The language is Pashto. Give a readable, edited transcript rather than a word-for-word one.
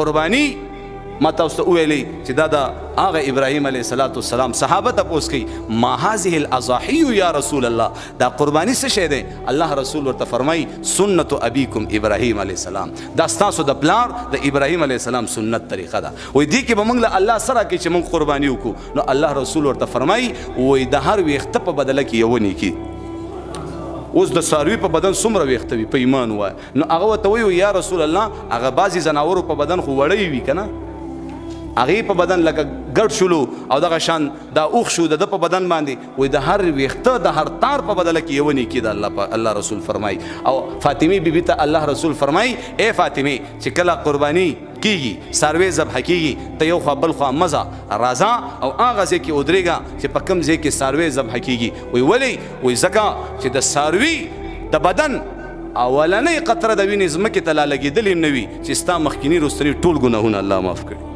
قربانی ما تاسو ته ویلي چې دا د هغه ابراهیم علیه السلام صحابه تپوس کوي ما هذه الاضاحی یا رسول الله دا قربانی څه شی دی؟ الله رسول ورته فرمایي سنت ابیکم ابراهیم علیه السلام، دا ستاسو د پلار د ابراهیم علیه السلام سنت طریقه ده. وایي دې کې به موږ له الله سره کې چې موږ قرباني وکړو نو الله رسول ورته فرمایي وایي د هر ویښته په بدله کې یوه نیکي. اوس د څاروي په بدن څومره ویښته وي په ایمان وایه نو هغه ورته وایي یا رسول الله هغه بعضې ځناورو په بدن خو وړی وي که نه، هغې په بدن لکه ګډ شولو او دغه شان دا اوښ شو د ده په بدن باندې وایي د هر ویښته د هر تار په بدله کې یوه نیکي ده الله رسول فرمایي. او فاطمې بیبي ته الله رسول فرمایي ای فاطمې چې کله قرباني کیږي څاروی ذبح کیږي ته یو خوا بل خوا مزه راځه او هغه ځای کې ودرېږه چې په کوم ځای کې څاروی ذبح کیږي. وایي ولې؟ وایي ځکه چې د څاروي د بدن اولنۍ قطره د وینې ځمکې ته لا لګېدلې نه وي چې ستا مخکیني رستني ټول ګناهونه الله معاف کړي.